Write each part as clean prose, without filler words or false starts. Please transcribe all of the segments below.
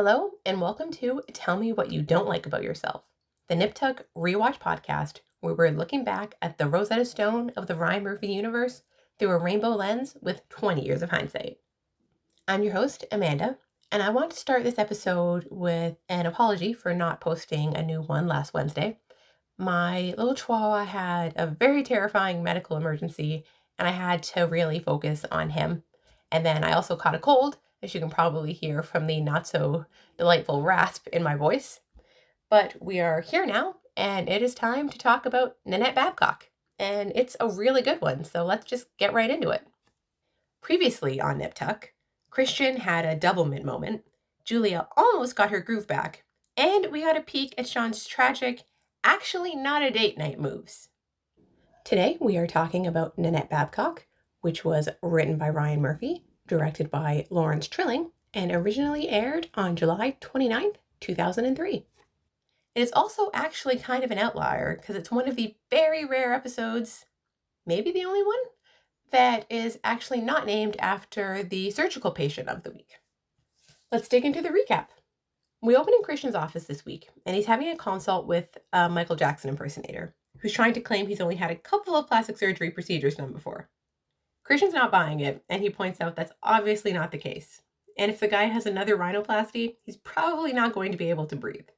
Hello, and welcome to Tell Me What You Don't Like About Yourself, the Nip Tuck Rewatch podcast, where we're looking back at the Rosetta Stone of the Ryan Murphy universe through a rainbow lens with 20 years of hindsight. I'm your host, Amanda, and I want to start this episode with an apology for not posting a new one last Wednesday. My little chihuahua had a very terrifying medical emergency, and I had to really focus on him. And then I also caught a cold, as you can probably hear from the not so delightful rasp in my voice. But we are here now, and it is time to talk about Nanette Babcock. And it's a really good one, so let's just get right into it. Previously on Nip Tuck, Christian had a double mid moment, Julia almost got her groove back, and we got a peek at Sean's tragic, actually not a date night moves. Today we are talking about Nanette Babcock, which was written by Ryan Murphy, directed by Lawrence Trilling, and originally aired on July 29th, 2003. It is also actually kind of an outlier because it's one of the very rare episodes, maybe the only one, that is actually not named after the surgical patient of the week. Let's dig into the recap. We open in Christian's office this week, and he's having a consult with a Michael Jackson impersonator, who's trying to claim he's only had a couple of plastic surgery procedures done before. Christian's not buying it, and he points out that's obviously not the case. And if the guy has another rhinoplasty, he's probably not going to be able to breathe.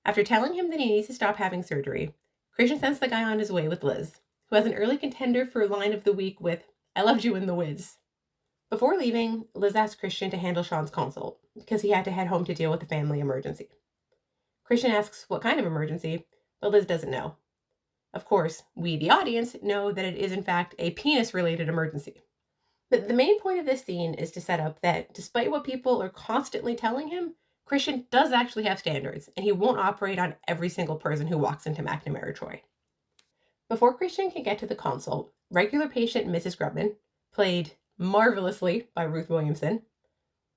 After telling him that he needs to stop having surgery, Christian sends the guy on his way with Liz, who has an early contender for line of the week with, "I loved you in the whiz." Before leaving, Liz asks Christian to handle Sean's consult, because he had to head home to deal with a family emergency. Christian asks what kind of emergency, but Liz doesn't know. Of course, we, the audience, know that it is in fact a penis-related emergency. But the main point of this scene is to set up that despite what people are constantly telling him, Christian does actually have standards, and he won't operate on every single person who walks into McNamara Troy. Before Christian can get to the consult, regular patient Mrs. Grubman, played marvelously by Ruth Williamson,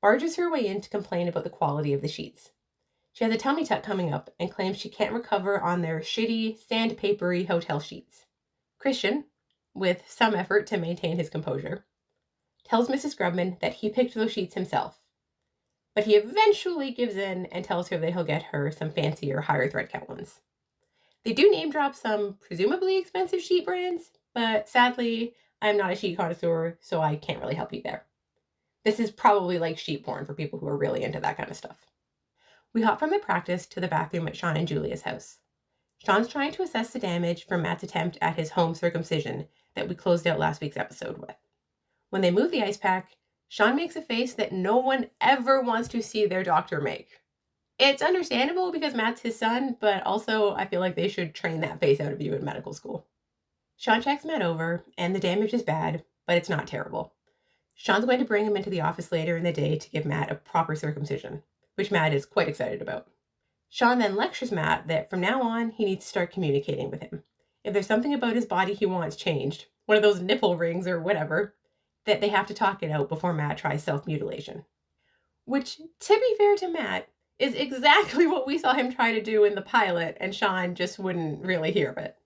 barges her way in to complain about the quality of the sheets. She has a tummy tuck coming up and claims she can't recover on their shitty, sandpapery hotel sheets. Christian, with some effort to maintain his composure, tells Mrs. Grubman that he picked those sheets himself. But he eventually gives in and tells her that he'll get her some fancier, higher thread count ones. They do name drop some presumably expensive sheet brands, but sadly, I'm not a sheet connoisseur, so I can't really help you there. This is probably like sheet porn for people who are really into that kind of stuff. We hop from the practice to the bathroom at Sean and Julia's house. Sean's trying to assess the damage from Matt's attempt at his home circumcision that we closed out last week's episode with. When they move the ice pack, Sean makes a face that no one ever wants to see their doctor make. It's understandable because Matt's his son, but also I feel like they should train that face out of you in medical school. Sean checks Matt over, and the damage is bad, but it's not terrible. Sean's going to bring him into the office later in the day to give Matt a proper circumcision, which Matt is quite excited about. Sean then lectures Matt that from now on, he needs to start communicating with him. If there's something about his body he wants changed, one of those nipple rings or whatever, that they have to talk it out before Matt tries self-mutilation. Which, to be fair to Matt, is exactly what we saw him try to do in the pilot, and Sean just wouldn't really hear of it.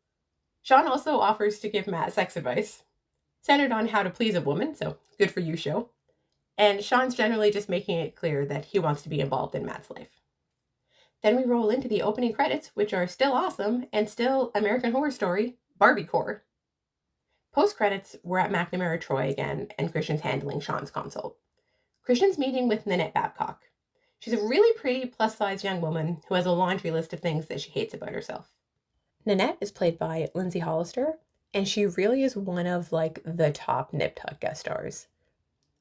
Sean also offers to give Matt sex advice, centered on how to please a woman, so good for you, show. And Sean's generally just making it clear that he wants to be involved in Matt's life. Then we roll into the opening credits, which are still awesome, and still American Horror Story, Barbiecore. Post-credits, we're at McNamara Troy again, and Christian's handling Sean's consult. Christian's meeting with Nanette Babcock. She's a really pretty plus-size young woman who has a laundry list of things that she hates about herself. Nanette is played by Lindsay Hollister, and she really is one of, the top Nip Tuck guest stars.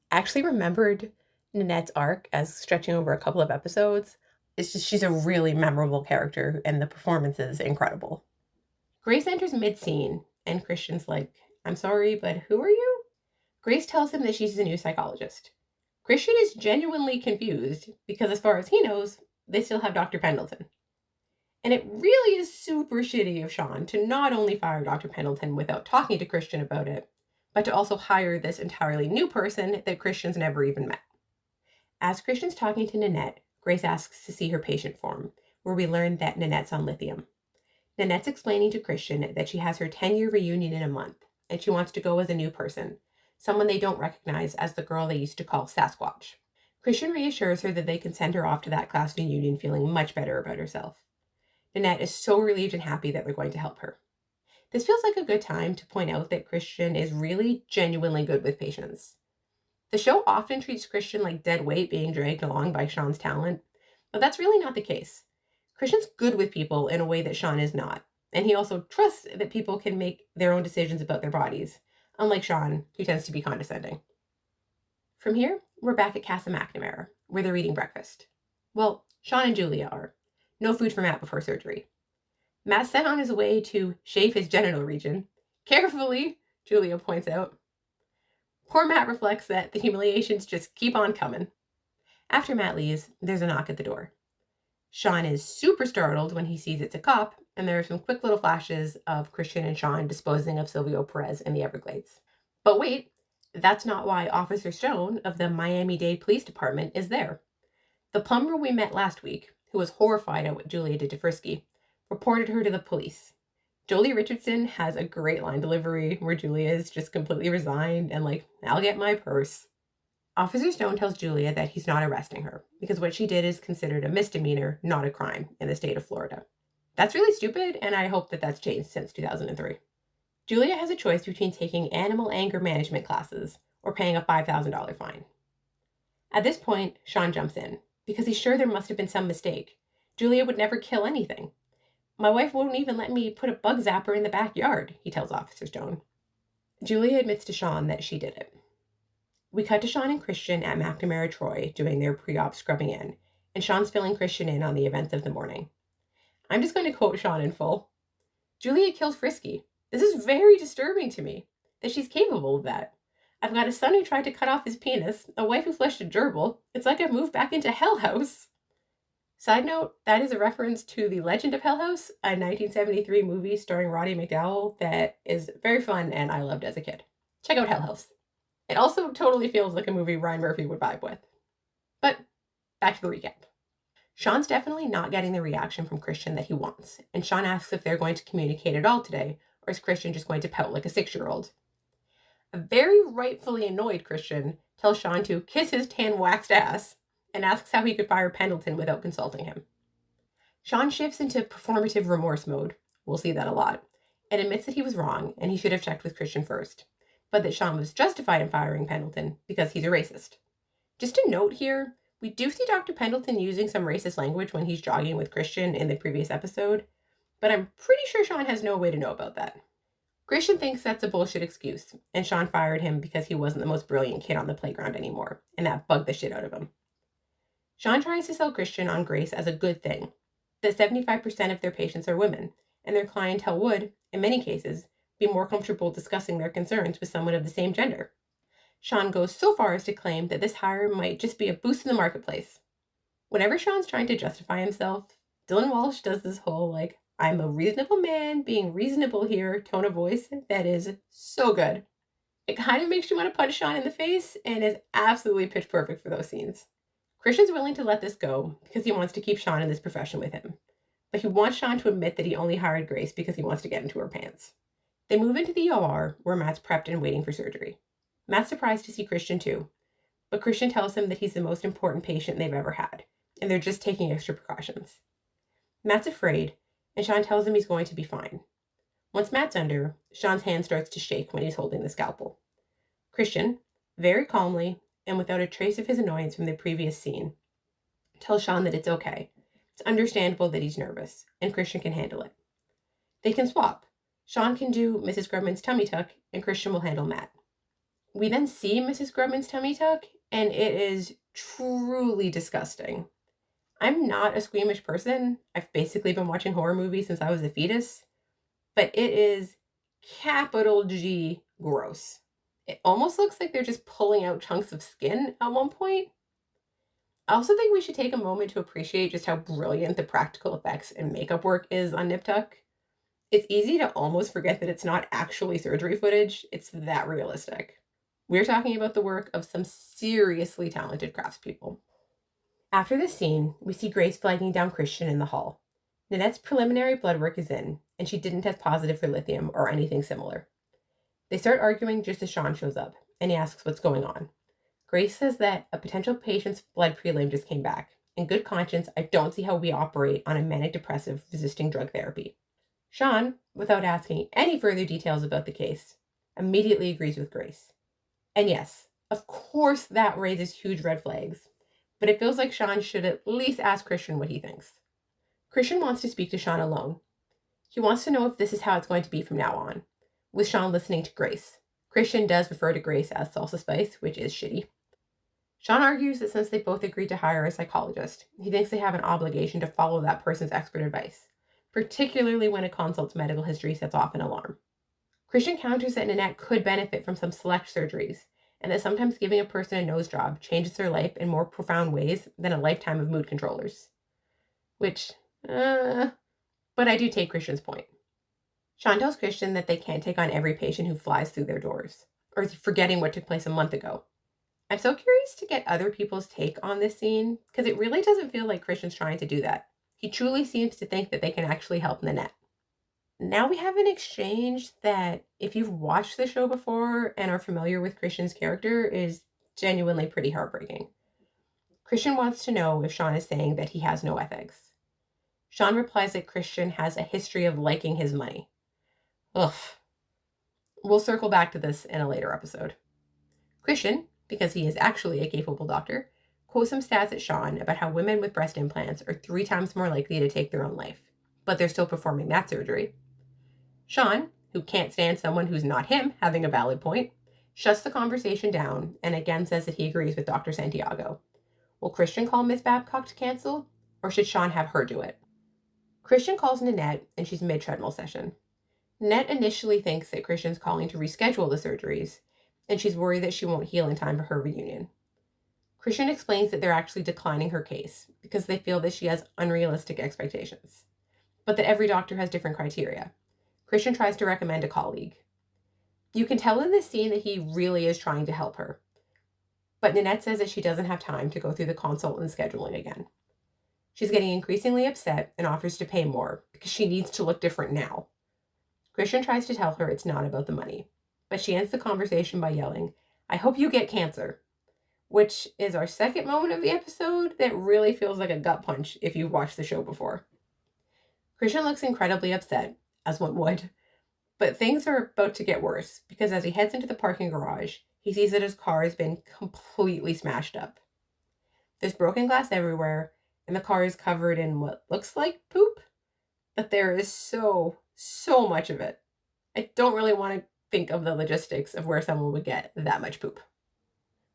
I actually remembered Nanette's arc as stretching over a couple of episodes. It's just she's a really memorable character, and the performance is incredible. Grace enters mid-scene, and Christian's like, "I'm sorry, but who are you?" Grace tells him that she's a new psychologist. Christian is genuinely confused because as far as he knows, they still have Dr. Pendleton. And it really is super shitty of Sean to not only fire Dr. Pendleton without talking to Christian about it, but to also hire this entirely new person that Christian's never even met. As Christian's talking to Nanette, Grace asks to see her patient form, where we learn that Nanette's on lithium. Nanette's explaining to Christian that she has her 10-year reunion in a month, and she wants to go as a new person, someone they don't recognize as the girl they used to call Sasquatch. Christian reassures her that they can send her off to that class reunion feeling much better about herself. Nanette is so relieved and happy that they're going to help her. This feels like a good time to point out that Christian is really genuinely good with patients. The show often treats Christian like dead weight being dragged along by Sean's talent, but that's really not the case. Christian's good with people in a way that Sean is not, and he also trusts that people can make their own decisions about their bodies, unlike Sean, who tends to be condescending. From here, we're back at Casa McNamara, where they're eating breakfast. Well, Sean and Julia are. No food for Matt before surgery. Matt's sent on his way to shave his genital region. Carefully, Julia points out. Poor Matt reflects that the humiliations just keep on coming. After Matt leaves, there's a knock at the door. Sean is super startled when he sees it's a cop, and there are some quick little flashes of Christian and Sean disposing of Silvio Perez in the Everglades. But wait, that's not why Officer Stone of the Miami-Dade Police Department is there. The plumber we met last week, who was horrified at what Julia did to Frisky, reported her to the police. Jolie Richardson has a great line delivery where Julia is just completely resigned and like, I'll get my purse. Officer Stone tells Julia that he's not arresting her because what she did is considered a misdemeanor, not a crime, in the state of Florida. That's really stupid, and I hope that that's changed since 2003. Julia has a choice between taking animal anger management classes or paying a $5,000 fine. At this point, Sean jumps in because he's sure there must have been some mistake. Julia would never kill anything. My wife won't even let me put a bug zapper in the backyard, he tells Officer Stone. Julia admits to Sean that she did it. We cut to Sean and Christian at McNamara Troy doing their pre-op scrubbing in, and Sean's filling Christian in on the events of the morning. I'm just going to quote Sean in full. Julia killed Frisky. This is very disturbing to me, that she's capable of that. I've got a son who tried to cut off his penis, a wife who fleshed a gerbil. It's like I've moved back into Hell House. Side note, that is a reference to The Legend of Hell House, a 1973 movie starring Roddy McDowall that is very fun and I loved as a kid. Check out Hell House. It also totally feels like a movie Ryan Murphy would vibe with. But back to the recap. Sean's definitely not getting the reaction from Christian that he wants, and Sean asks if they're going to communicate at all today, or is Christian just going to pout like a 6-year-old? A very rightfully annoyed Christian tells Sean to kiss his tan waxed ass and asks how he could fire Pendleton without consulting him. Sean shifts into performative remorse mode, we'll see that a lot, and admits that he was wrong and he should have checked with Christian first, but that Sean was justified in firing Pendleton because he's a racist. Just a note here, we do see Dr. Pendleton using some racist language when he's jogging with Christian in the previous episode, but I'm pretty sure Sean has no way to know about that. Christian thinks that's a bullshit excuse, and Sean fired him because he wasn't the most brilliant kid on the playground anymore, and that bugged the shit out of him. Sean tries to sell Christian on Grace as a good thing, that 75% of their patients are women, and their clientele would, in many cases, be more comfortable discussing their concerns with someone of the same gender. Sean goes so far as to claim that this hire might just be a boost in the marketplace. Whenever Sean's trying to justify himself, Dylan Walsh does this whole, like, I'm a reasonable man being reasonable here tone of voice that is so good. It kind of makes you want to punch Sean in the face and is absolutely pitch perfect for those scenes. Christian's willing to let this go because he wants to keep Sean in this profession with him, but he wants Sean to admit that he only hired Grace because he wants to get into her pants. They move into the OR where Matt's prepped and waiting for surgery. Matt's surprised to see Christian too, but Christian tells him that he's the most important patient they've ever had, and they're just taking extra precautions. Matt's afraid, and Sean tells him he's going to be fine. Once Matt's under, Sean's hand starts to shake when he's holding the scalpel. Christian, very calmly, and without a trace of his annoyance from the previous scene, tells Sean that it's okay. It's understandable that he's nervous, and Christian can handle it. They can swap. Sean can do Mrs. Grubman's tummy tuck, and Christian will handle Matt. We then see Mrs. Grubman's tummy tuck, and it is truly disgusting. I'm not a squeamish person. I've basically been watching horror movies since I was a fetus, but it is capital G gross. It almost looks like they're just pulling out chunks of skin at one point. I also think we should take a moment to appreciate just how brilliant the practical effects and makeup work is on Nip Tuck. It's easy to almost forget that it's not actually surgery footage. It's that realistic. We're talking about the work of some seriously talented craftspeople. After this scene, we see Grace flagging down Christian in the hall. Nanette's preliminary blood work is in, and she didn't test positive for lithium or anything similar. They start arguing just as Sean shows up, and he asks what's going on. Grace says that a potential patient's blood prelim just came back. In good conscience, I don't see how we operate on a manic depressive resisting drug therapy. Sean, without asking any further details about the case, immediately agrees with Grace. And yes, of course that raises huge red flags, but it feels like Sean should at least ask Christian what he thinks. Christian wants to speak to Sean alone. He wants to know if this is how it's going to be from now on, with Sean listening to Grace. Christian does refer to Grace as salsa spice, which is shitty. Sean argues that since they both agreed to hire a psychologist, he thinks they have an obligation to follow that person's expert advice, particularly when a consult's medical history sets off an alarm. Christian counters that Nanette could benefit from some select surgeries, and that sometimes giving a person a nose job changes their life in more profound ways than a lifetime of mood controllers. Which, but I do take Christian's point. Sean tells Christian that they can't take on every patient who flies through their doors, or is forgetting what took place a month ago. I'm so curious to get other people's take on this scene, because it really doesn't feel like Christian's trying to do that. He truly seems to think that they can actually help Nanette. Now we have an exchange that, if you've watched the show before and are familiar with Christian's character, is genuinely pretty heartbreaking. Christian wants to know if Sean is saying that he has no ethics. Sean replies that Christian has a history of liking his money. Ugh. We'll circle back to this in a later episode. Christian, because he is actually a capable doctor, quotes some stats at Sean about how women with breast implants are 3 times more likely to take their own life, but they're still performing that surgery. Sean, who can't stand someone who's not him having a valid point, shuts the conversation down and again says that he agrees with Dr. Santiago. Will Christian call Miss Babcock to cancel, or should Sean have her do it? Christian calls Nanette, and she's mid-treadmill session. Nanette initially thinks that Christian's calling to reschedule the surgeries, and she's worried that she won't heal in time for her reunion. Christian explains that they're actually declining her case because they feel that she has unrealistic expectations, but that every doctor has different criteria. Christian tries to recommend a colleague. You can tell in this scene that he really is trying to help her, but Nanette says that she doesn't have time to go through the consult and scheduling again. She's getting increasingly upset and offers to pay more because she needs to look different now. Christian tries to tell her it's not about the money, but she ends the conversation by yelling, "I hope you get cancer," which is our second moment of the episode that really feels like a gut punch if you've watched the show before. Christian looks incredibly upset, as one would, but things are about to get worse because as he heads into the parking garage, he sees that his car has been completely smashed up. There's broken glass everywhere, and the car is covered in what looks like poop, but there is so much of it. I don't really want to think of the logistics of where someone would get that much poop.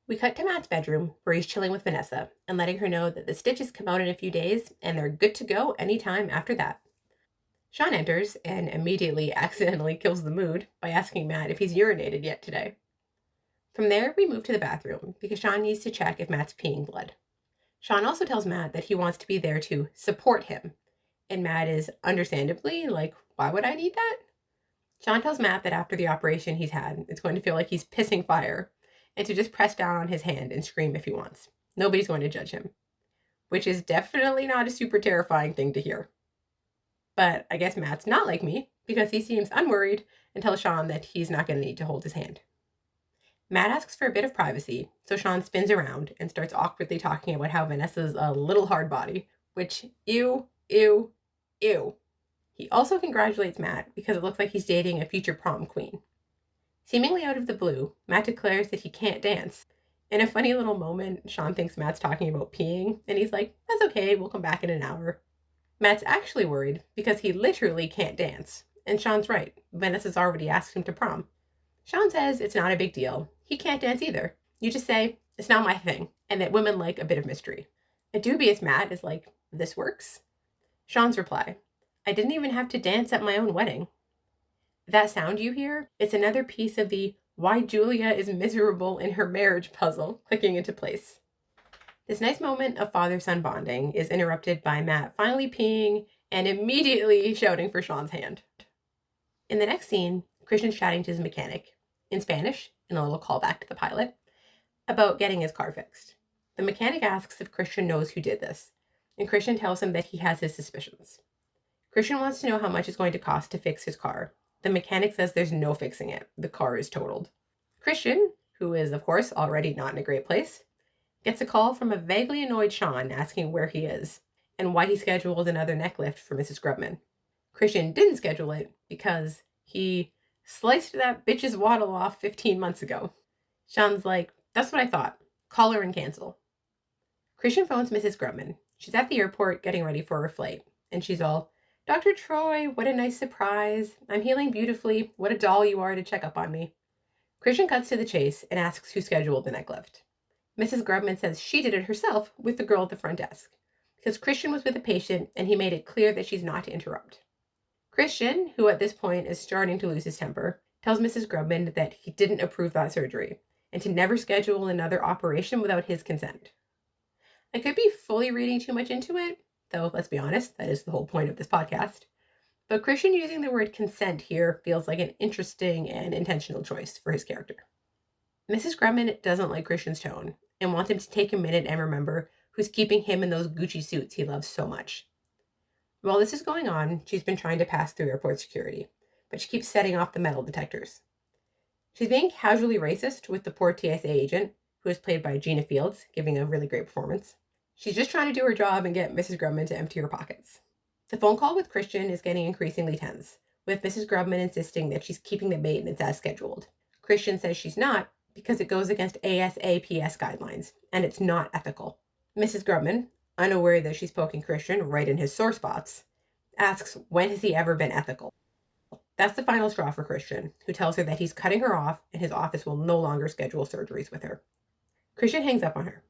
We cut to Matt's bedroom, where he's chilling with Vanessa and letting her know that the stitches come out in a few days and they're good to go anytime after that. Sean enters and immediately accidentally kills the mood by asking Matt if he's urinated yet today. From there, we move to the bathroom because Sean needs to check if Matt's peeing blood. Sean also tells Matt that he wants to be there to support him, and Matt is understandably like, why would I need that? Sean tells Matt that after the operation he's had, it's going to feel like he's pissing fire, and to just press down on his hand and scream if he wants. Nobody's going to judge him, which is definitely not a super terrifying thing to hear. But I guess Matt's not like me, because he seems unworried and tells Sean that he's not going to need to hold his hand. Matt asks for a bit of privacy, so Sean spins around and starts awkwardly talking about how Vanessa's a little hard body, which, ew. He also congratulates Matt because it looks like he's dating a future prom queen. Seemingly out of the blue, Matt declares that he can't dance. In a funny little moment, Sean thinks Matt's talking about peeing, and he's like, "That's okay, we'll come back in an hour." Matt's actually worried because he literally can't dance, and Sean's right. Vanessa's already asked him to prom. Sean says it's not a big deal. He can't dance either. You just say, "It's not my thing," and that women like a bit of mystery. A dubious Matt is like, "This works?" Sean's reply, "I didn't even have to dance at my own wedding." That sound you hear, it's another piece of the why Julia is miserable in her marriage puzzle clicking into place. This nice moment of father-son bonding is interrupted by Matt finally peeing and immediately shouting for Sean's hand. In the next scene, Christian's chatting to his mechanic, in Spanish, in a little callback to the pilot, about getting his car fixed. The mechanic asks if Christian knows who did this, and Christian tells him that he has his suspicions. Christian wants to know how much it's going to cost to fix his car. The mechanic says there's no fixing it. The car is totaled. Christian, who is, of course, already not in a great place, gets a call from a vaguely annoyed Sean asking where he is and why he scheduled another neck lift for Mrs. Grubman. Christian didn't schedule it because he sliced that bitch's waddle off 15 months ago. Sean's like, that's what I thought. Call her and cancel. Christian phones Mrs. Grubman. She's at the airport getting ready for her flight, and she's all, Dr. Troy, what a nice surprise. I'm healing beautifully. What a doll you are to check up on me. Christian cuts to the chase and asks who scheduled the neck lift. Mrs. Grubman says she did it herself with the girl at the front desk, because Christian was with a patient and he made it clear that she's not to interrupt. Christian, who at this point is starting to lose his temper, tells Mrs. Grubman that he didn't approve that surgery and to never schedule another operation without his consent. I could be fully reading too much into it, though let's be honest, that is the whole point of this podcast. But Christian using the word consent here feels like an interesting and intentional choice for his character. Mrs. Grubman doesn't like Christian's tone and wants him to take a minute and remember who's keeping him in those Gucci suits he loves so much. While this is going on, she's been trying to pass through airport security, but she keeps setting off the metal detectors. She's being casually racist with the poor TSA agent, who is played by Gina Fields, giving a really great performance. She's just trying to do her job and get Mrs. Grubman to empty her pockets. The phone call with Christian is getting increasingly tense, with Mrs. Grubman insisting that she's keeping the maintenance as scheduled. Christian says she's not because it goes against ASAPS guidelines, and it's not ethical. Mrs. Grubman, unaware that she's poking Christian right in his sore spots, asks when has he ever been ethical. That's the final straw for Christian, who tells her that he's cutting her off and his office will no longer schedule surgeries with her. Christian hangs up on her.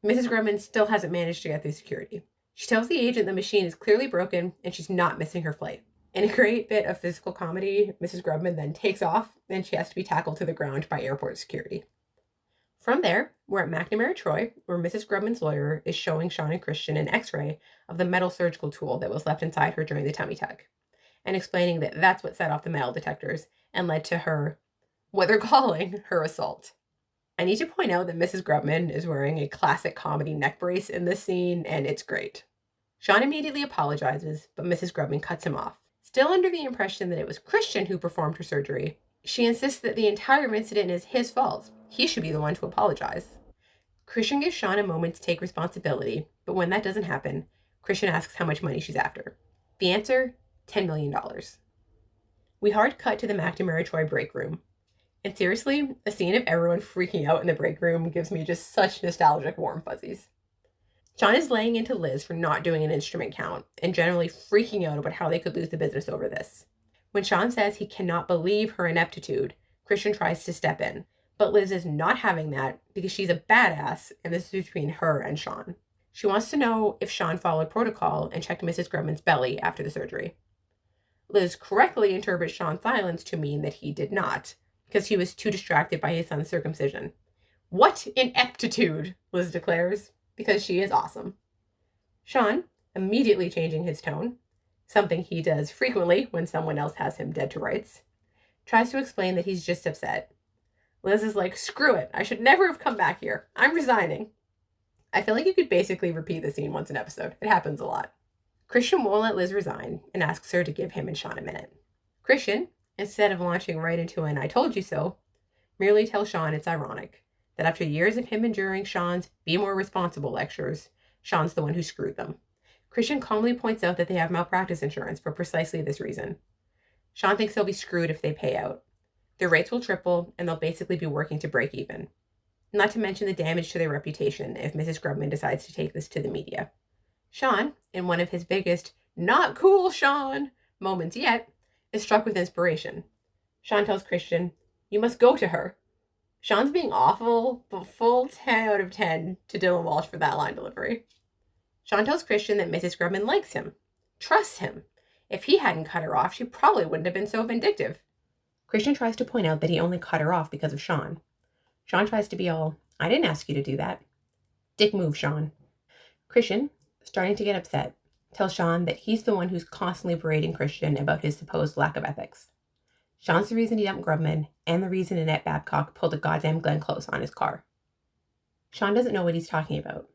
Mrs. Grubman still hasn't managed to get through security. She tells the agent the machine is clearly broken and she's not missing her flight. In a great bit of physical comedy, Mrs. Grubman then takes off and she has to be tackled to the ground by airport security. From there, we're at McNamara Troy, where Mrs. Grubman's lawyer is showing Sean and Christian an x-ray of the metal surgical tool that was left inside her during the tummy tuck, and explaining that that's what set off the metal detectors and led to her, what they're calling her assault. I need to point out that Mrs. Grubman is wearing a classic comedy neck brace in this scene, and it's great. Sean immediately apologizes, but Mrs. Grubman cuts him off. Still under the impression that it was Christian who performed her surgery, she insists that the entire incident is his fault. He should be the one to apologize. Christian gives Sean a moment to take responsibility, but when that doesn't happen, Christian asks how much money she's after. The answer, $10 million. We hard cut to the McNamara Troy break room. And seriously, a scene of everyone freaking out in the break room gives me just such nostalgic warm fuzzies. Sean is laying into Liz for not doing an instrument count and generally freaking out about how they could lose the business over this. When Sean says he cannot believe her ineptitude, Christian tries to step in, but Liz is not having that because she's a badass and this is between her and Sean. She wants to know if Sean followed protocol and checked Mrs. Grubman's belly after the surgery. Liz correctly interprets Sean's silence to mean that he did not, because he was too distracted by his son's circumcision. What ineptitude, Liz declares, because she is awesome. Sean, immediately changing his tone, something he does frequently when someone else has him dead to rights, tries to explain that he's just upset. Liz is like, screw it, I should never have come back here. I'm resigning. I feel like you could basically repeat the scene once an episode. It happens a lot. Christian won't let Liz resign and asks her to give him and Sean a minute. Christian, instead of launching right into an I told you so, merely tells Sean it's ironic that after years of him enduring Sean's be more responsible lectures, Sean's the one who screwed them. Christian calmly points out that they have malpractice insurance for precisely this reason. Sean thinks they'll be screwed if they pay out. Their rates will triple and they'll basically be working to break even. Not to mention the damage to their reputation if Mrs. Grubman decides to take this to the media. Sean, in one of his biggest, not cool Sean moments yet, is struck with inspiration. Sean tells Christian, you must go to her. Sean's being awful, but full 10 out of 10 to Dylan Walsh for that line delivery. Sean tells Christian that Mrs. Grubman likes him, trusts him. If he hadn't cut her off, she probably wouldn't have been so vindictive. Christian tries to point out that he only cut her off because of Sean. Sean tries to be all, I didn't ask you to do that. Dick move, Sean. Christian, starting to get upset, tells Sean that he's the one who's constantly berating Christian about his supposed lack of ethics. Sean's the reason he dumped Grubman and the reason Nanette Babcock pulled a goddamn Glenn Close on his car. Sean doesn't know what he's talking about.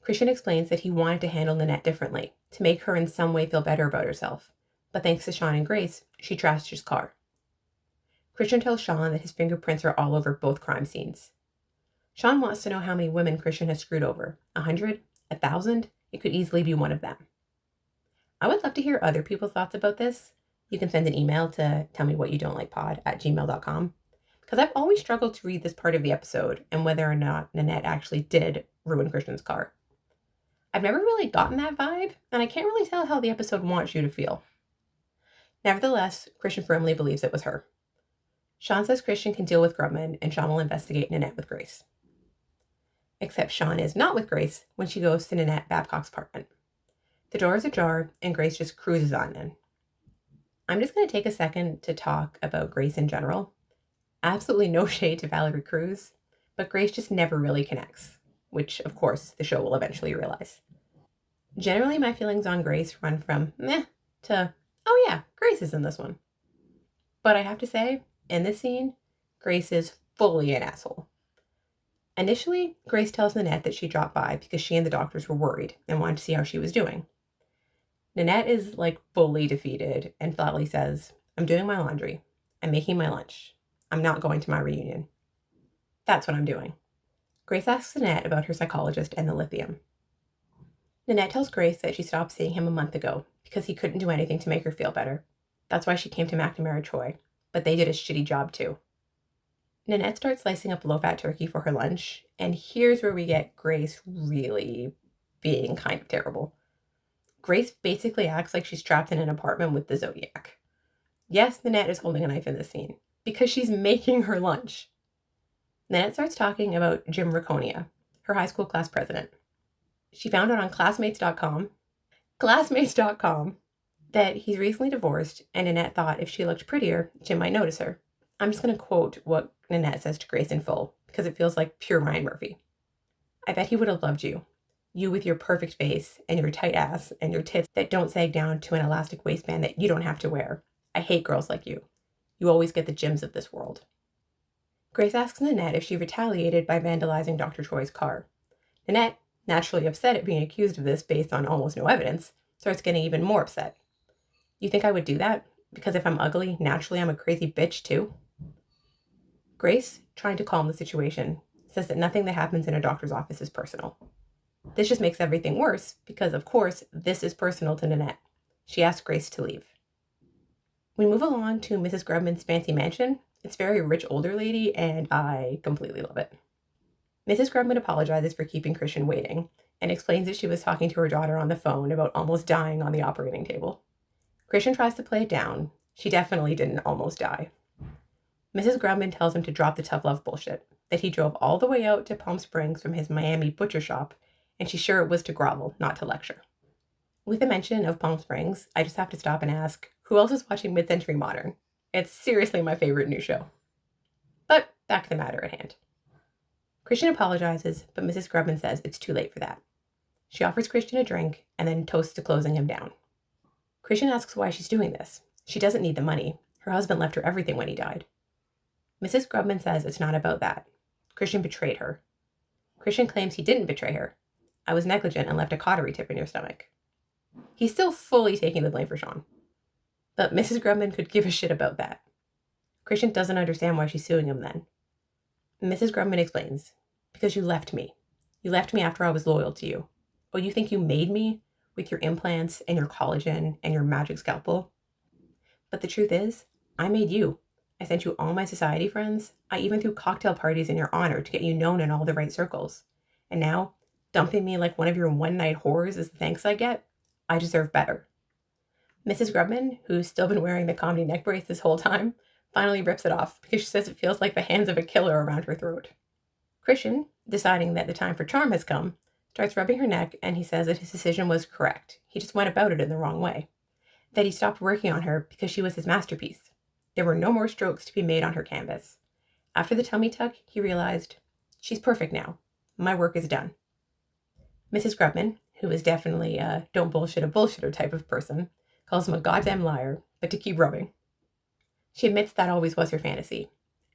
Christian explains that he wanted to handle Nanette differently, to make her in some way feel better about herself, but thanks to Sean and Grace, she trashed his car. Christian tells Sean that his fingerprints are all over both crime scenes. Sean wants to know how many women Christian has screwed over. 100? 1,000? It could easily be one of them. I would love to hear other people's thoughts about this. You can send an email to tellmewhatyoudon'tlikepod@gmail.com, because I've always struggled to read this part of the episode and whether or not Nanette actually did ruin Christian's car. I've never really gotten that vibe, and I can't really tell how the episode wants you to feel. Nevertheless, Christian firmly believes it was her. Sean says Christian can deal with Grubman, and Sean will investigate Nanette with Grace. Except Sean is not with Grace when she goes to Nanette Babcock's apartment. The door is ajar, and Grace just cruises on in. I'm just going to take a second to talk about Grace in general. Absolutely no shade to Valerie Cruz, but Grace just never really connects, which, of course, the show will eventually realize. Generally, my feelings on Grace run from meh to, oh yeah, Grace is in this one. But I have to say, in this scene, Grace is fully an asshole. Initially, Grace tells Nanette that she dropped by because she and the doctors were worried and wanted to see how she was doing. Nanette is fully defeated and flatly says, I'm doing my laundry. I'm making my lunch. I'm not going to my reunion. That's what I'm doing. Grace asks Nanette about her psychologist and the lithium. Nanette tells Grace that she stopped seeing him a month ago because he couldn't do anything to make her feel better. That's why she came to McNamara Troy, but they did a shitty job too. Nanette starts slicing up low-fat turkey for her lunch, and here's where we get Grace really being kind of terrible. Grace basically acts like she's trapped in an apartment with the Zodiac. Yes, Nanette is holding a knife in this scene, because she's making her lunch. Nanette starts talking about Jim Raconia, her high school class president. She found out on classmates.com, that he's recently divorced, and Nanette thought if she looked prettier, Jim might notice her. I'm just going to quote what Nanette says to Grace in full, because it feels like pure Ryan Murphy. I bet he would have loved you. You with your perfect face, and your tight ass, and your tits that don't sag down to an elastic waistband that you don't have to wear. I hate girls like you. You always get the Jims of this world. Grace asks Nanette if she retaliated by vandalizing Dr. Troy's car. Nanette, naturally upset at being accused of this based on almost no evidence, starts getting even more upset. You think I would do that? Because if I'm ugly, naturally I'm a crazy bitch too? Grace, trying to calm the situation, says that nothing that happens in a doctor's office is personal. This just makes everything worse because, of course, this is personal to Nanette. She asks Grace to leave. We move along to Mrs. Grubman's fancy mansion. It's very rich older lady, and I completely love it. Mrs. Grubman apologizes for keeping Christian waiting and explains that she was talking to her daughter on the phone about almost dying on the operating table. Christian tries to play it down. She definitely didn't almost die. Mrs. Grubman tells him to drop the tough love bullshit, that he drove all the way out to Palm Springs from his Miami butcher shop, and she's sure it was to grovel, not to lecture. With the mention of Palm Springs, I just have to stop and ask, who else is watching Mid-Century Modern? It's seriously my favorite new show. But back to the matter at hand. Christian apologizes, but Mrs. Grubman says it's too late for that. She offers Christian a drink and then toasts to closing him down. Christian asks why she's doing this. She doesn't need the money. Her husband left her everything when he died. Mrs. Grubman says it's not about that. Christian betrayed her. Christian claims he didn't betray her. I was negligent and left a cautery tip in your stomach. He's still fully taking the blame for Sean. But Mrs. Grubman could give a shit about that. Christian doesn't understand why she's suing him then. Mrs. Grubman explains, because you left me. You left me after I was loyal to you. Oh, you think you made me with your implants and your collagen and your magic scalpel? But the truth is, I made you. I sent you all my society friends. I even threw cocktail parties in your honor to get you known in all the right circles. And now, dumping me like one of your one-night whores is the thanks I get? I deserve better. Mrs. Grubman, who's still been wearing the comedy neck brace this whole time, finally rips it off because she says it feels like the hands of a killer around her throat. Christian, deciding that the time for charm has come, starts rubbing her neck, and he says that his decision was correct. He just went about it in the wrong way. That he stopped working on her because she was his masterpiece. There were no more strokes to be made on her canvas. After the tummy tuck, he realized, she's perfect now. My work is done. Mrs. Grubman, who is definitely a don't bullshit a bullshitter type of person, calls him a goddamn liar, but to keep rubbing. She admits that always was her fantasy,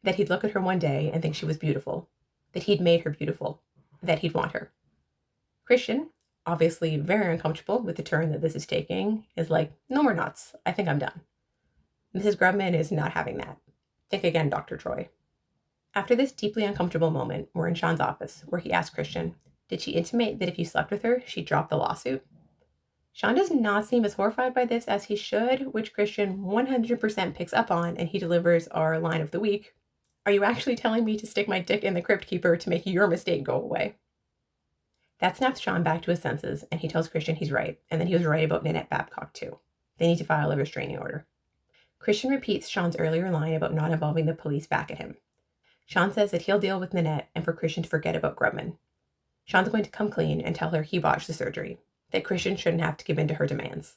that he'd look at her one day and think she was beautiful, that he'd made her beautiful, that he'd want her. Christian, obviously very uncomfortable with the turn that this is taking, is like, no more nuts, I think I'm done. Mrs. Grubman is not having that. Think again, Dr. Troy. After this deeply uncomfortable moment, we're in Sean's office, where he asks Christian, did she intimate that if you slept with her, she'd drop the lawsuit? Sean does not seem as horrified by this as he should, which Christian 100% picks up on, and he delivers our line of the week. Are you actually telling me to stick my dick in the crypt keeper to make your mistake go away? That snaps Sean back to his senses, and he tells Christian he's right, and that he was right about Nanette Babcock too. They need to file a restraining order. Christian repeats Sean's earlier line about not involving the police back at him. Sean says that he'll deal with Nanette and for Christian to forget about Grubman. Sean's going to come clean and tell her he botched the surgery, that Christian shouldn't have to give in to her demands.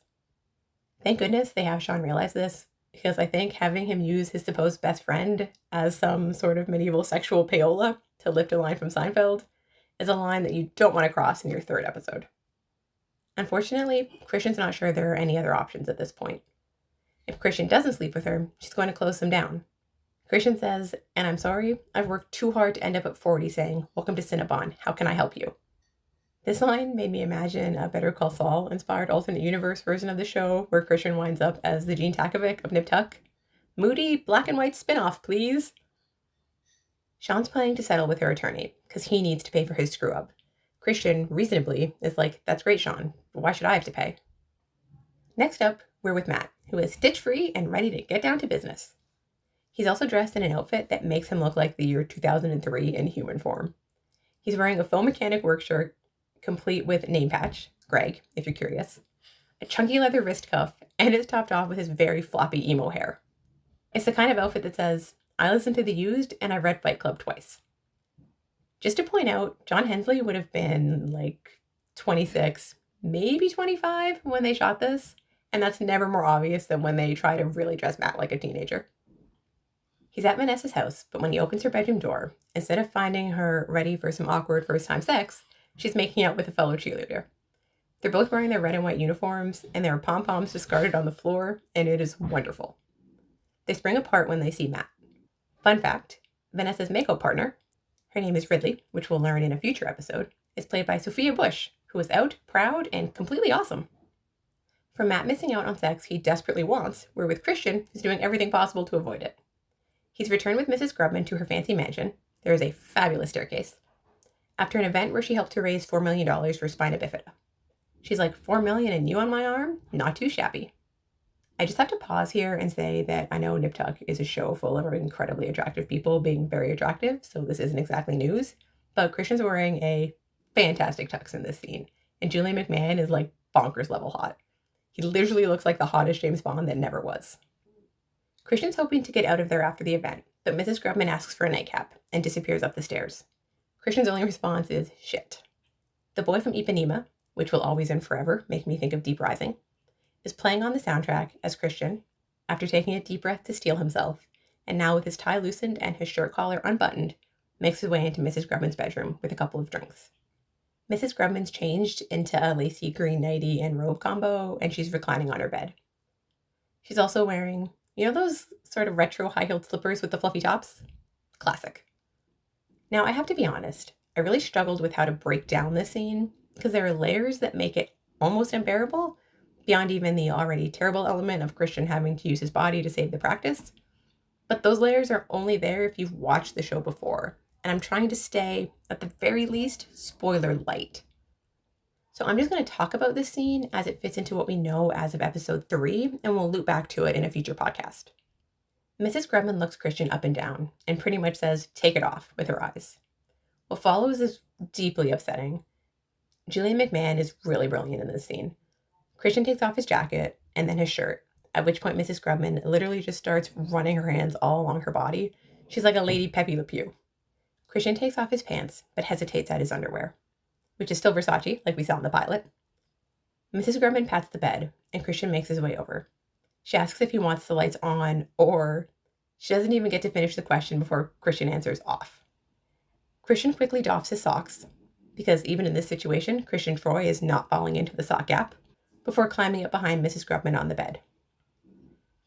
Thank goodness they have Sean realize this, because I think having him use his supposed best friend as some sort of medieval sexual payola to lift a line from Seinfeld is a line that you don't want to cross in your third episode. Unfortunately, Christian's not sure there are any other options at this point. If Christian doesn't sleep with her, she's going to close him down. Christian says, and I'm sorry, I've worked too hard to end up at 40 saying, welcome to Cinnabon, how can I help you? This line made me imagine a Better Call Saul inspired alternate universe version of the show where Christian winds up as the Gene Takovic of Nip Tuck. Moody, black and white spinoff, please. Sean's planning to settle with her attorney because he needs to pay for his screw up. Christian, reasonably, is like, that's great, Sean, but why should I have to pay? Next up, we're with Matt, who is stitch-free and ready to get down to business. He's also dressed in an outfit that makes him look like the year 2003 in human form. He's wearing a faux mechanic work shirt, complete with name patch, Greg, if you're curious, a chunky leather wrist cuff, and it's topped off with his very floppy emo hair. It's the kind of outfit that says, I listened to The Used and I've read Fight Club twice. Just to point out, John Hensley would have been like 26, maybe 25 when they shot this, and that's never more obvious than when they try to really dress Matt like a teenager. He's at Vanessa's house, but when he opens her bedroom door, instead of finding her ready for some awkward first-time sex, she's making out with a fellow cheerleader. They're both wearing their red and white uniforms, and there are pom-poms discarded on the floor, and it is wonderful. They spring apart when they see Matt. Fun fact, Vanessa's makeup partner, her name is Ridley, which we'll learn in a future episode, is played by Sophia Bush, who is out, proud, and completely awesome. From Matt missing out on sex he desperately wants, we're with Christian, who's doing everything possible to avoid it. He's returned with Mrs. Grubman to her fancy mansion. There is a fabulous staircase. After an event where she helped to raise $4 million for spina bifida. She's like, $4 million and you on my arm? Not too shabby. I just have to pause here and say that I know Nip Tuck is a show full of incredibly attractive people being very attractive, so this isn't exactly news, but Christian's wearing a fantastic tux in this scene, and Julian McMahon is like bonkers level hot. He literally looks like the hottest James Bond that never was. Christian's hoping to get out of there after the event, but Mrs. Grubman asks for a nightcap and disappears up the stairs. Christian's only response is, shit. The boy from Ipanema, which will always and forever make me think of Deep Rising, is playing on the soundtrack as Christian, after taking a deep breath to steel himself, and now with his tie loosened and his shirt collar unbuttoned, makes his way into Mrs. Grubman's bedroom with a couple of drinks. Mrs. Grubman's changed into a lacy green nightie and robe combo, and she's reclining on her bed. She's also wearing, you know those sort of retro high-heeled slippers with the fluffy tops? Classic. Now, I have to be honest, I really struggled with how to break down this scene, because there are layers that make it almost unbearable, beyond even the already terrible element of Christian having to use his body to save the practice. But those layers are only there if you've watched the show before, and I'm trying to stay, at the very least, spoiler light. So I'm just going to talk about this scene as it fits into what we know as of episode 3, and we'll loop back to it in a future podcast. Mrs. Grubman looks Christian up and down, and pretty much says, take it off, with her eyes. What follows is deeply upsetting. Julian McMahon is really brilliant in this scene. Christian takes off his jacket and then his shirt, at which point Mrs. Grubman literally just starts running her hands all along her body. She's like a Lady Pepe Le Pew. Christian takes off his pants, but hesitates at his underwear, which is still Versace, like we saw in the pilot. Mrs. Grubman pats the bed, and Christian makes his way over. She asks if he wants the lights on, or she doesn't even get to finish the question before Christian answers off. Christian quickly doffs his socks, because even in this situation, Christian Troy is not falling into the sock gap, before climbing up behind Mrs. Grubman on the bed.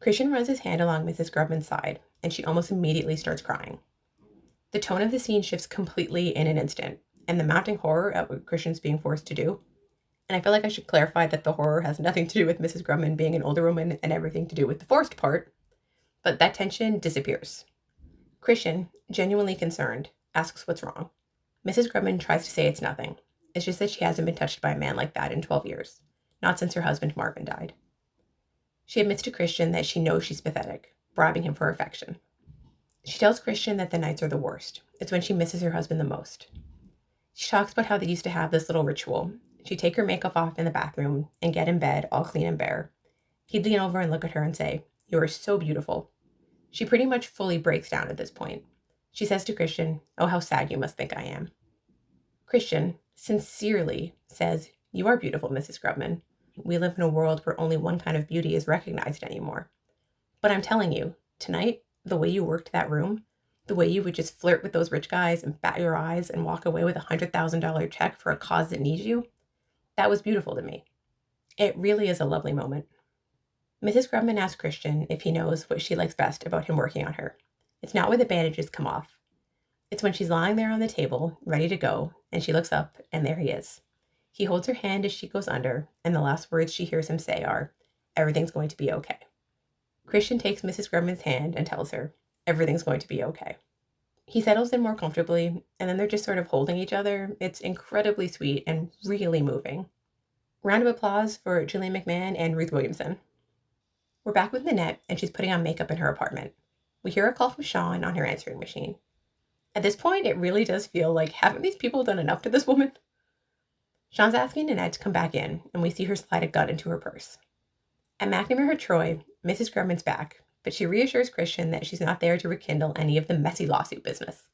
Christian runs his hand along Mrs. Grubman's side, and she almost immediately starts crying. The tone of the scene shifts completely in an instant, and the mounting horror at what Christian's being forced to do. And I feel like I should clarify that the horror has nothing to do with Mrs. Grubman being an older woman and everything to do with the forced part, but that tension disappears. Christian, genuinely concerned, asks what's wrong. Mrs. Grubman tries to say it's nothing. It's just that she hasn't been touched by a man like that in 12 years, not since her husband Marvin died. She admits to Christian that she knows she's pathetic, bribing him for affection. She tells Christian that the nights are the worst. It's when she misses her husband the most. She talks about how they used to have this little ritual. She'd take her makeup off in the bathroom and get in bed all clean and bare. He'd lean over and look at her and say, "You are so beautiful." She pretty much fully breaks down at this point. She says to Christian, "Oh, how sad you must think I am." Christian sincerely says, "You are beautiful, Mrs. Grubman. We live in a world where only one kind of beauty is recognized anymore. But I'm telling you, tonight, the way you worked that room, the way you would just flirt with those rich guys and bat your eyes and walk away with a $100,000 check for a cause that needs you, that was beautiful to me. It really is a lovely moment." Mrs. Grubman asks Christian if he knows what she likes best about him working on her. It's not when the bandages come off. It's when she's lying there on the table, ready to go, and she looks up, and there he is. He holds her hand as she goes under, and the last words she hears him say are, "Everything's going to be okay." Christian takes Mrs. Grubman's hand and tells her, "Everything's going to be okay." He settles in more comfortably, and then they're just sort of holding each other. It's incredibly sweet and really moving. Round of applause for Gillian McMahon and Ruth Williamson. We're back with Nanette, and she's putting on makeup in her apartment. We hear a call from Sean on her answering machine. At this point, it really does feel like, haven't these people done enough to this woman? Sean's asking Nanette to come back in, and we see her slide a gun into her purse. At McNamara Troy, Mrs. Grumman's back, but she reassures Christian that she's not there to rekindle any of the messy lawsuit business.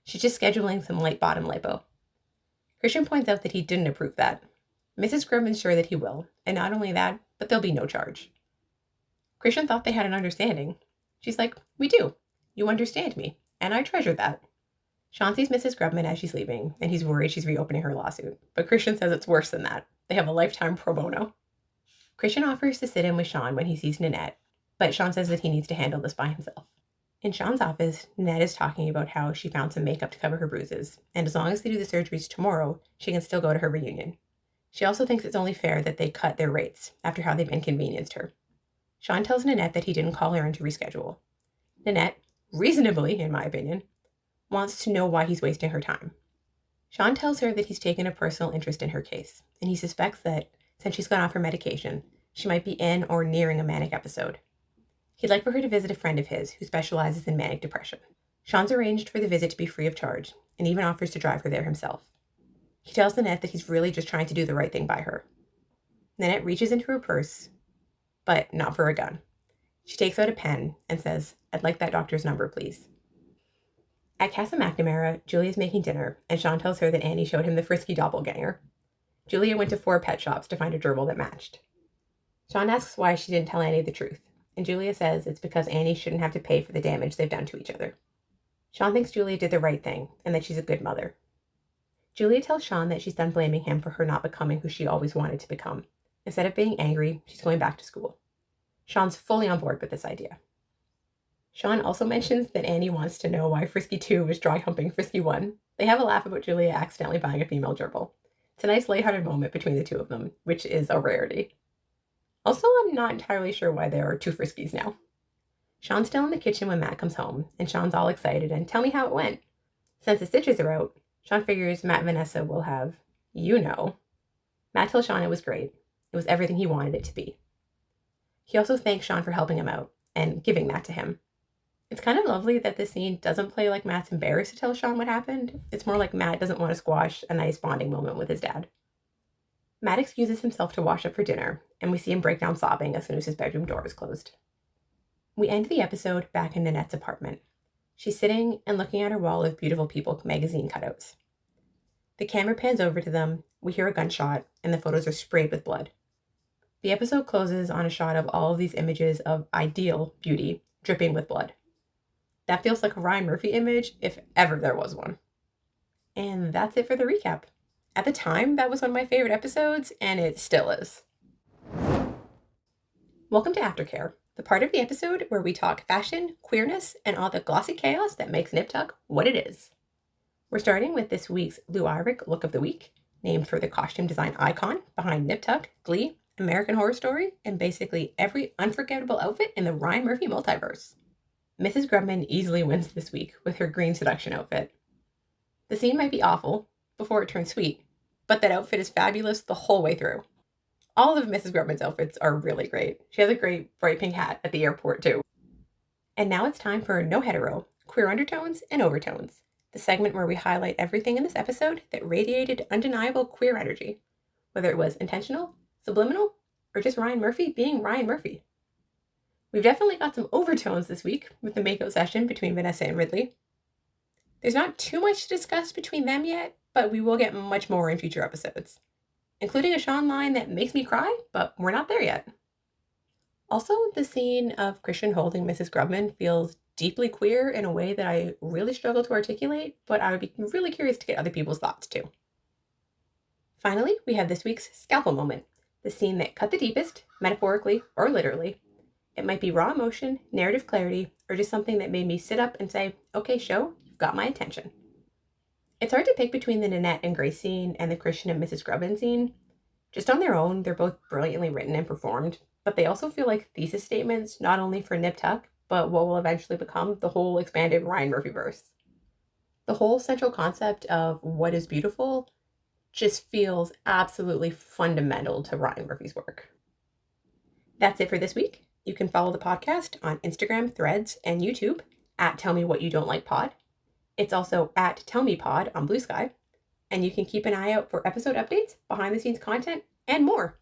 She's just scheduling some light bottom lipo. Christian points out that he didn't approve that. Mrs. Grumman's sure that he will, and not only that, but there'll be no charge. Christian thought they had an understanding. She's like, "We do. You understand me, and I treasure that." Sean sees Mrs. Grubman as she's leaving, and he's worried she's reopening her lawsuit, but Christian says it's worse than that. They have a lifetime pro bono. Christian offers to sit in with Sean when he sees Nanette, but Sean says that he needs to handle this by himself. In Sean's office, Nanette is talking about how she found some makeup to cover her bruises, and as long as they do the surgeries tomorrow, she can still go to her reunion. She also thinks it's only fair that they cut their rates after how they've inconvenienced her. Sean tells Nanette that he didn't call her in to reschedule. Nanette, reasonably in my opinion, wants to know why he's wasting her time. Sean tells her that he's taken a personal interest in her case, and he suspects that, since she's gone off her medication, she might be in or nearing a manic episode. He'd like for her to visit a friend of his who specializes in manic depression. Sean's arranged for the visit to be free of charge, and even offers to drive her there himself. He tells Nanette that he's really just trying to do the right thing by her. Nanette reaches into her purse, but not for a gun. She takes out a pen and says, "I'd like that doctor's number, please." At Casa McNamara, Julia's making dinner, and Sean tells her that Annie showed him the frisky doppelganger. Julia went to 4 pet shops to find a gerbil that matched. Sean asks why she didn't tell Annie the truth, and Julia says it's because Annie shouldn't have to pay for the damage they've done to each other. Sean thinks Julia did the right thing, and that she's a good mother. Julia tells Sean that she's done blaming him for her not becoming who she always wanted to become. Instead of being angry, she's going back to school. Sean's fully on board with this idea. Sean also mentions that Annie wants to know why Frisky 2 is dry humping Frisky 1. They have a laugh about Julia accidentally buying a female gerbil. It's a nice lighthearted moment between the two of them, which is a rarity. Also, I'm not entirely sure why there are 2 Friskies now. Sean's still in the kitchen when Matt comes home, and Sean's all excited and "Tell me how it went." Since the stitches are out, Sean figures Matt and Vanessa will have, Matt tells Sean it was great. It was everything he wanted it to be. He also thanks Sean for helping him out and giving that to him. It's kind of lovely that this scene doesn't play like Matt's embarrassed to tell Sean what happened. It's more like Matt doesn't want to squash a nice bonding moment with his dad. Matt excuses himself to wash up for dinner, and we see him break down sobbing as soon as his bedroom door is closed. We end the episode back in Nanette's apartment. She's sitting and looking at her wall of Beautiful People magazine cutouts. The camera pans over to them, we hear a gunshot, and the photos are sprayed with blood. The episode closes on a shot of all of these images of ideal beauty dripping with blood. That feels like a Ryan Murphy image, if ever there was one. And that's it for the recap. At the time, that was one of my favorite episodes, and it still is. Welcome to Aftercare, the part of the episode where we talk fashion, queerness, and all the glossy chaos that makes Nip Tuck what it is. We're starting with this week's Lou Ayrick Look of the Week, named for the costume design icon behind Nip Tuck, Glee, American Horror Story, and basically every unforgettable outfit in the Ryan Murphy multiverse. Mrs. Grubman easily wins this week with her green seduction outfit. The scene might be awful before it turns sweet, but that outfit is fabulous the whole way through. All of Mrs. Grubman's outfits are really great. She has a great bright pink hat at the airport too. And now it's time for No Hetero, Queer Undertones and Overtones, the segment where we highlight everything in this episode that radiated undeniable queer energy, whether it was intentional, subliminal, or just Ryan Murphy being Ryan Murphy. We've definitely got some overtones this week with the makeout session between Vanessa and Ridley. There's not too much to discuss between them yet, but we will get much more in future episodes, including a Sean line that makes me cry, but we're not there yet. Also, the scene of Christian holding Mrs. Grubman feels deeply queer in a way that I really struggle to articulate, but I would be really curious to get other people's thoughts too. Finally, we have this week's scalpel moment, the scene that cut the deepest, metaphorically or literally. It might be raw emotion, narrative clarity, or just something that made me sit up and say, okay, show, you've got my attention. It's hard to pick between the Nanette and Grace scene and the Christian and Mrs. Grubman scene. Just on their own, they're both brilliantly written and performed, but they also feel like thesis statements not only for Nip Tuck, but what will eventually become the whole expanded Ryan Murphy verse. The whole central concept of what is beautiful just feels absolutely fundamental to Ryan Murphy's work. That's it for this week. You can follow the podcast on Instagram, Threads, and YouTube at Tell Me What You Don't Like Pod. It's also at Tell Me Pod on Blue Sky. And you can keep an eye out for episode updates, behind the scenes content, and more.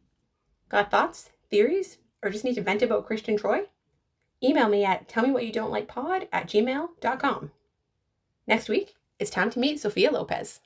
Got thoughts, theories, or just need to vent about Christian Troy? Email me at tellmewhatyoudon'tlikepod@gmail.com. Next week, it's time to meet Sophia Lopez.